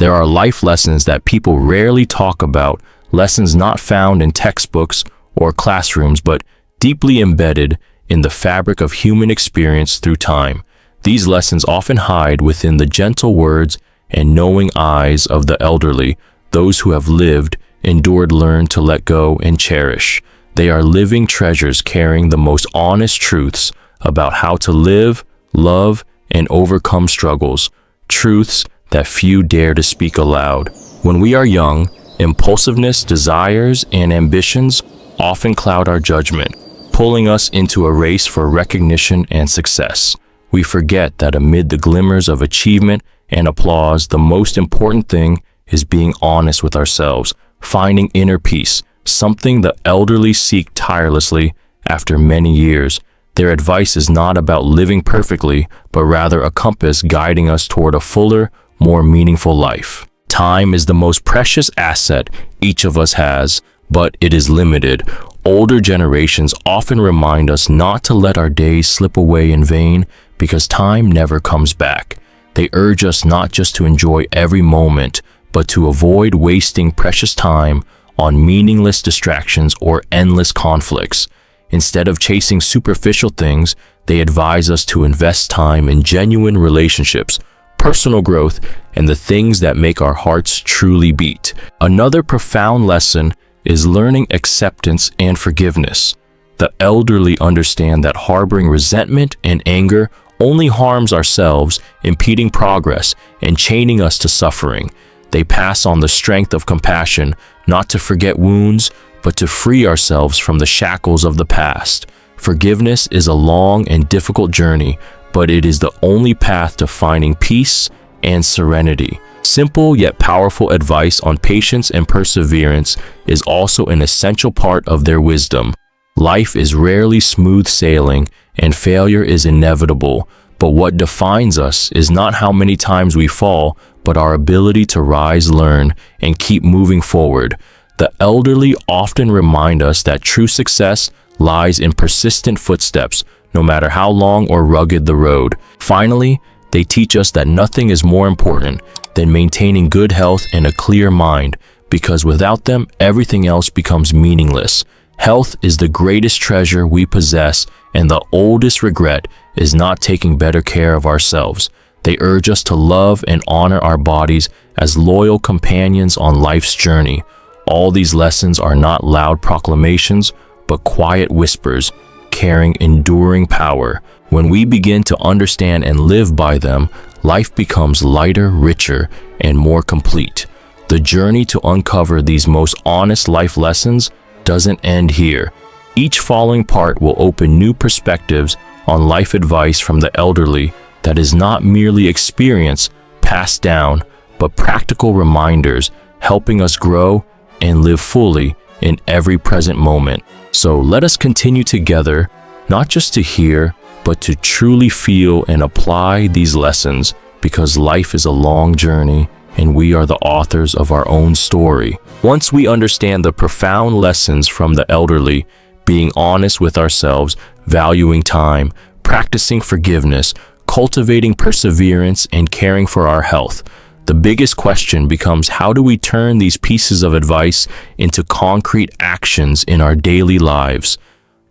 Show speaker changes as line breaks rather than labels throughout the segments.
There are life lessons that people rarely talk about, lessons not found in textbooks or classrooms, but deeply embedded in the fabric of human experience through time. These lessons often hide within the gentle words and knowing eyes of the elderly, those who have lived, endured, learned to let go and cherish. They are living treasures carrying the most honest truths about how to live, love, and overcome struggles, truths that few dare to speak aloud. When we are young, impulsiveness, desires, and ambitions often cloud our judgment, pulling us into a race for recognition and success. We forget that amid the glimmers of achievement and applause, the most important thing is being honest with ourselves, finding inner peace, something the elderly seek tirelessly after many years. Their advice is not about living perfectly, but rather a compass guiding us toward a fuller, more meaningful life. Time is the most precious asset each of us has, but it is limited. Older generations often remind us not to let our days slip away in vain because time never comes back. They urge us not just to enjoy every moment, but to avoid wasting precious time on meaningless distractions or endless conflicts. Instead of chasing superficial things, they advise us to invest time in genuine relationships, personal growth, and the things that make our hearts truly beat. Another profound lesson is learning acceptance and forgiveness. The elderly understand that harboring resentment and anger only harms ourselves, impeding progress and chaining us to suffering. They pass on the strength of compassion, not to forget wounds, but to free ourselves from the shackles of the past. Forgiveness is a long and difficult journey, but it is the only path to finding peace and serenity. Simple yet powerful advice on patience and perseverance is also an essential part of their wisdom. Life is rarely smooth sailing, and failure is inevitable, but what defines us is not how many times we fall, but our ability to rise, learn, and keep moving forward. The elderly often remind us that true success lies in persistent footsteps, no matter how long or rugged the road. Finally, they teach us that nothing is more important than maintaining good health and a clear mind, because without them, everything else becomes meaningless. Health is the greatest treasure we possess, and the oldest regret is not taking better care of ourselves. They urge us to love and honor our bodies as loyal companions on life's journey. All these lessons are not loud proclamations, but quiet whispers, carrying enduring power. When we begin to understand and live by them, life becomes lighter, richer, and more complete. The journey to uncover these most honest life lessons doesn't end here. Each following part will open new perspectives on life advice from the elderly that is not merely experience passed down, but practical reminders helping us grow and live fully in every present moment. So let us continue together, not just to hear, but to truly feel and apply these lessons, because life is a long journey and we are the authors of our own story. Once we understand the profound lessons from the elderly, being honest with ourselves, valuing time, practicing forgiveness, cultivating perseverance, and caring for our health, the biggest question becomes, how do we turn these pieces of advice into concrete actions in our daily lives?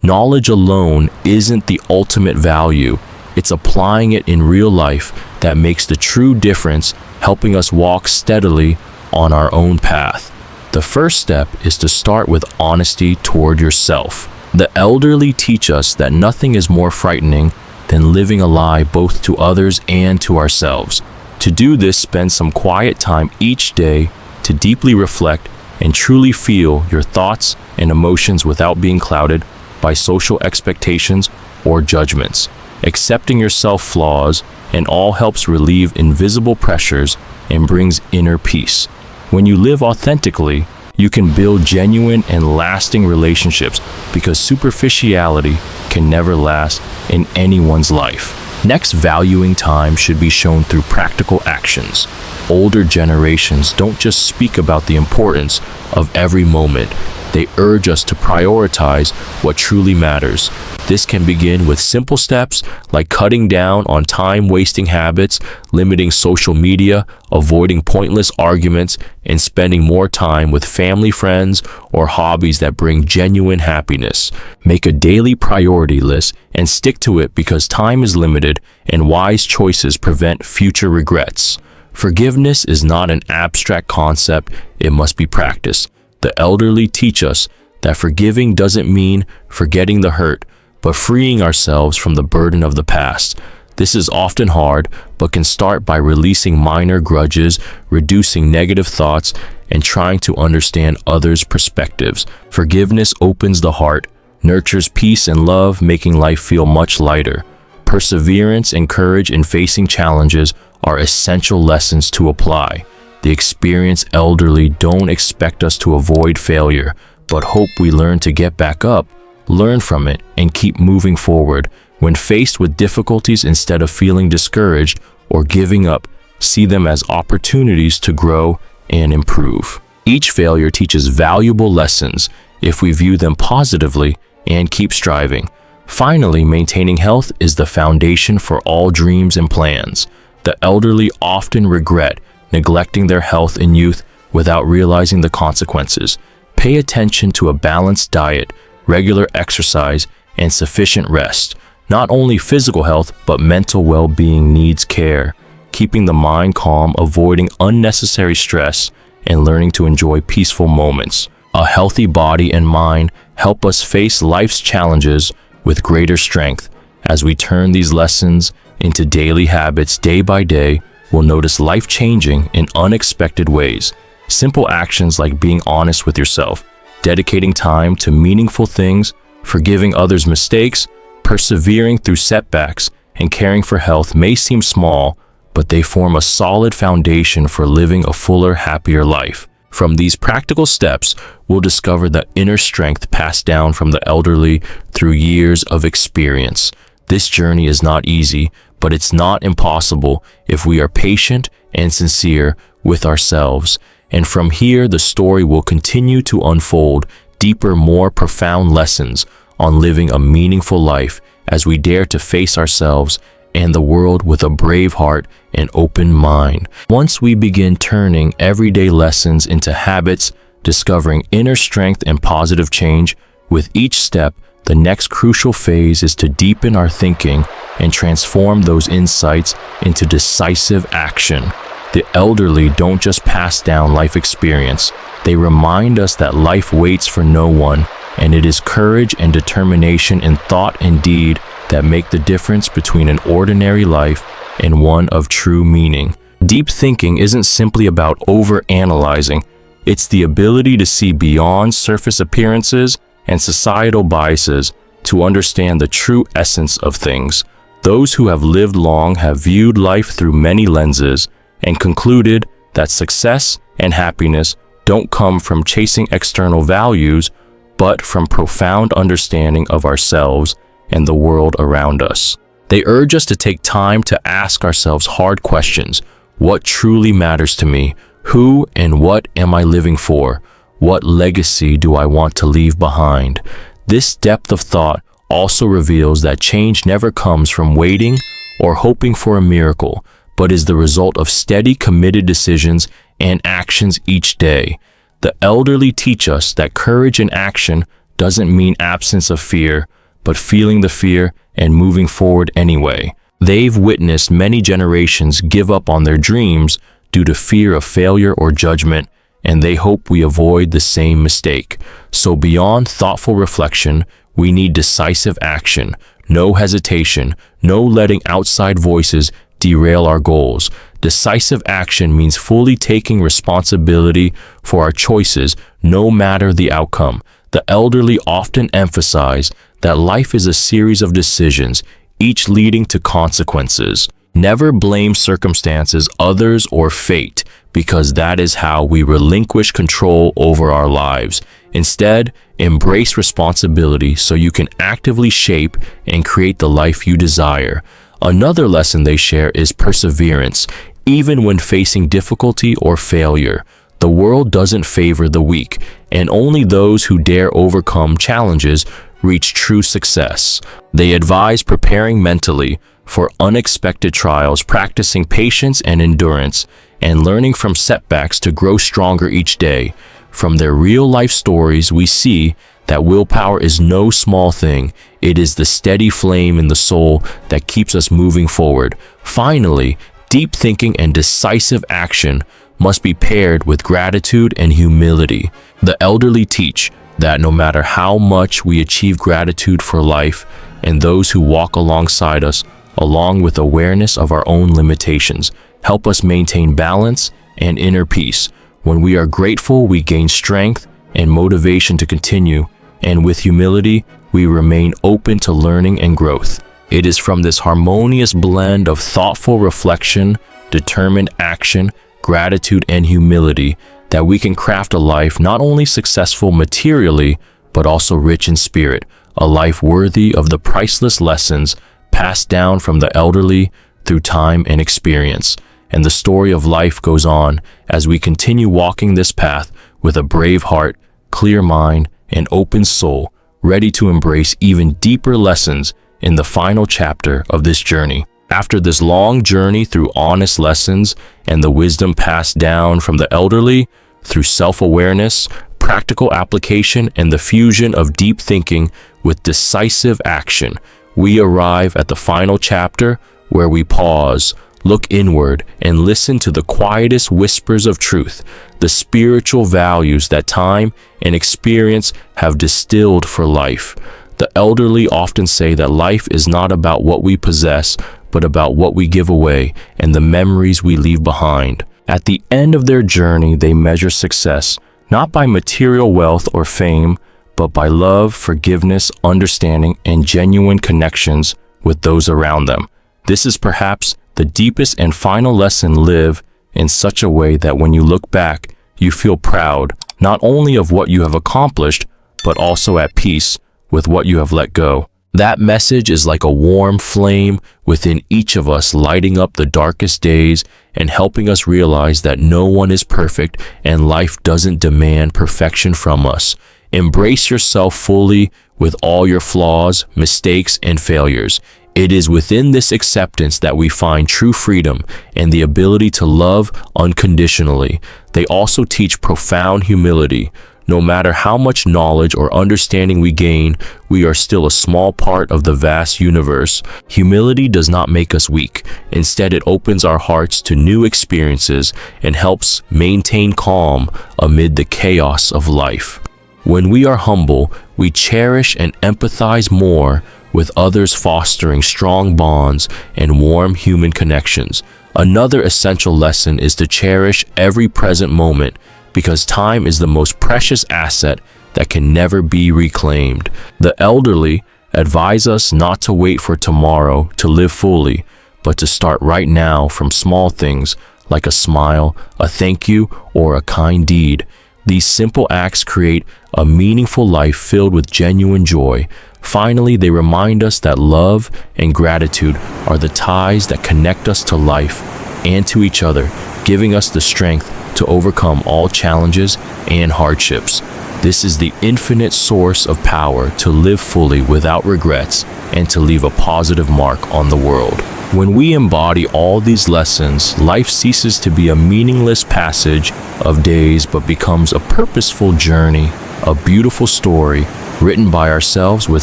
Knowledge alone isn't the ultimate value. It's applying it in real life that makes the true difference, helping us walk steadily on our own path. The first step is to start with honesty toward yourself. The elderly teach us that nothing is more frightening than living a lie both to others and to ourselves. To do this, spend some quiet time each day to deeply reflect and truly feel your thoughts and emotions without being clouded by social expectations or judgments. Accepting yourself flaws and all helps relieve invisible pressures and brings inner peace. When you live authentically, you can build genuine and lasting relationships, because superficiality can never last in anyone's life. Next, valuing time should be shown through practical actions. Older generations don't just speak about the importance of every moment. They urge us to prioritize what truly matters. This can begin with simple steps like cutting down on time-wasting habits, limiting social media, avoiding pointless arguments, and spending more time with family, friends, or hobbies that bring genuine happiness. Make a daily priority list and stick to it because time is limited and wise choices prevent future regrets. Forgiveness is not an abstract concept, it must be practiced. The elderly teach us that forgiving doesn't mean forgetting the hurt, but freeing ourselves from the burden of the past. This is often hard, but can start by releasing minor grudges, reducing negative thoughts, and trying to understand others' perspectives. Forgiveness opens the heart, nurtures peace and love, making life feel much lighter. Perseverance and courage in facing challenges are essential lessons to apply. The experienced elderly don't expect us to avoid failure, but hope we learn to get back up, learn from it, and keep moving forward. When faced with difficulties, instead of feeling discouraged or giving up, see them as opportunities to grow and improve. Each failure teaches valuable lessons if we view them positively and keep striving. Finally, maintaining health is the foundation for all dreams and plans. The elderly often regret neglecting their health in youth without realizing the consequences. Pay attention to a balanced diet, regular exercise, and sufficient rest. Not only physical health, but mental well-being needs care. Keeping the mind calm, avoiding unnecessary stress, and learning to enjoy peaceful moments. A healthy body and mind help us face life's challenges with greater strength. As we turn these lessons into daily habits day by day, we'll notice life changing in unexpected ways. Simple actions like being honest with yourself, dedicating time to meaningful things, forgiving others' mistakes, persevering through setbacks, and caring for health may seem small, but they form a solid foundation for living a fuller, happier life. From these practical steps, we'll discover the inner strength passed down from the elderly through years of experience. This journey is not easy, but it's not impossible if we are patient and sincere with ourselves. And from here, the story will continue to unfold deeper, more profound lessons on living a meaningful life as we dare to face ourselves and the world with a brave heart and open mind. Once we begin turning everyday lessons into habits, discovering inner strength and positive change, with each step, the next crucial phase is to deepen our thinking and transform those insights into decisive action. The elderly don't just pass down life experience, they remind us that life waits for no one, and it is courage and determination in thought and deed that make the difference between an ordinary life and one of true meaning. Deep thinking isn't simply about over-analyzing, it's the ability to see beyond surface appearances and societal biases to understand the true essence of things. Those who have lived long have viewed life through many lenses and concluded that success and happiness don't come from chasing external values, but from profound understanding of ourselves and the world around us. They urge us to take time to ask ourselves hard questions. What truly matters to me? Who and what am I living for? What legacy do I want to leave behind? This depth of thought also reveals that change never comes from waiting or hoping for a miracle, but is the result of steady, committed decisions and actions each day. The elderly teach us that courage in action doesn't mean absence of fear, but feeling the fear and moving forward anyway. They've witnessed many generations give up on their dreams due to fear of failure or judgment, and they hope we avoid the same mistake. So beyond thoughtful reflection, we need decisive action, no hesitation, no letting outside voices derail our goals. Decisive action means fully taking responsibility for our choices, no matter the outcome. The elderly often emphasize that life is a series of decisions, each leading to consequences. Never blame circumstances, others, or fate, because that is how we relinquish control over our lives. Instead, embrace responsibility so you can actively shape and create the life you desire. Another lesson they share is perseverance, even when facing difficulty or failure. The world doesn't favor the weak, and only those who dare overcome challenges reach true success. They advise preparing mentally for unexpected trials, practicing patience and endurance, and learning from setbacks to grow stronger each day. From their real-life stories, we see that willpower is no small thing. It is the steady flame in the soul that keeps us moving forward. Finally, deep thinking and decisive action must be paired with gratitude and humility. The elderly teach that no matter how much we achieve gratitude for life and those who walk alongside us, along with awareness of our own limitations, help us maintain balance and inner peace. When we are grateful, we gain strength and motivation to continue, and with humility, we remain open to learning and growth. It is from this harmonious blend of thoughtful reflection, determined action, gratitude, and humility that we can craft a life not only successful materially, but also rich in spirit, a life worthy of the priceless lessons passed down from the elderly through time and experience. And the story of life goes on as we continue walking this path with a brave heart, clear mind, and open soul, ready to embrace even deeper lessons in the final chapter of this journey. After this long journey through honest lessons and the wisdom passed down from the elderly, through self-awareness, practical application, and the fusion of deep thinking with decisive action, we arrive at the final chapter where we pause, look inward, and listen to the quietest whispers of truth, the spiritual values that time and experience have distilled for life. The elderly often say that life is not about what we possess, but about what we give away and the memories we leave behind. At the end of their journey, they measure success, not by material wealth or fame, but by love, forgiveness, understanding, and genuine connections with those around them. This is perhaps the deepest and final lesson: live in such a way that when you look back, you feel proud, not only of what you have accomplished, but also at peace with what you have let go. That message is like a warm flame within each of us, lighting up the darkest days and helping us realize that no one is perfect and life doesn't demand perfection from us. Embrace yourself fully with all your flaws, mistakes, and failures. It is within this acceptance that we find true freedom and the ability to love unconditionally. They also teach profound humility. No matter how much knowledge or understanding we gain, we are still a small part of the vast universe. Humility does not make us weak. Instead, it opens our hearts to new experiences and helps maintain calm amid the chaos of life. When we are humble, we cherish and empathize more with others, fostering strong bonds and warm human connections. Another essential lesson is to cherish every present moment, because time is the most precious asset that can never be reclaimed. The elderly advise us not to wait for tomorrow to live fully, but to start right now from small things like a smile, a thank you, or a kind deed. These simple acts create a meaningful life filled with genuine joy. Finally, they remind us that love and gratitude are the ties that connect us to life and to each other, giving us the strength to overcome all challenges and hardships. This is the infinite source of power to live fully without regrets and to leave a positive mark on the world. When we embody all these lessons, life ceases to be a meaningless passage of days but becomes a purposeful journey, a beautiful story written by ourselves with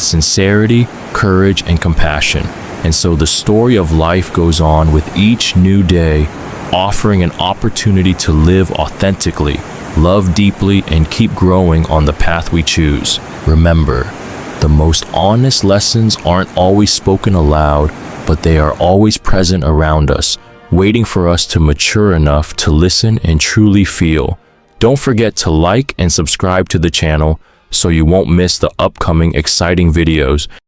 sincerity, courage, and compassion. And so the story of life goes on with each new day, offering an opportunity to live authentically, love deeply, and keep growing on the path we choose. Remember, the most honest lessons aren't always spoken aloud, but they are always present around us, waiting for us to mature enough to listen and truly feel. Don't forget to like and subscribe to the channel so you won't miss the upcoming exciting videos.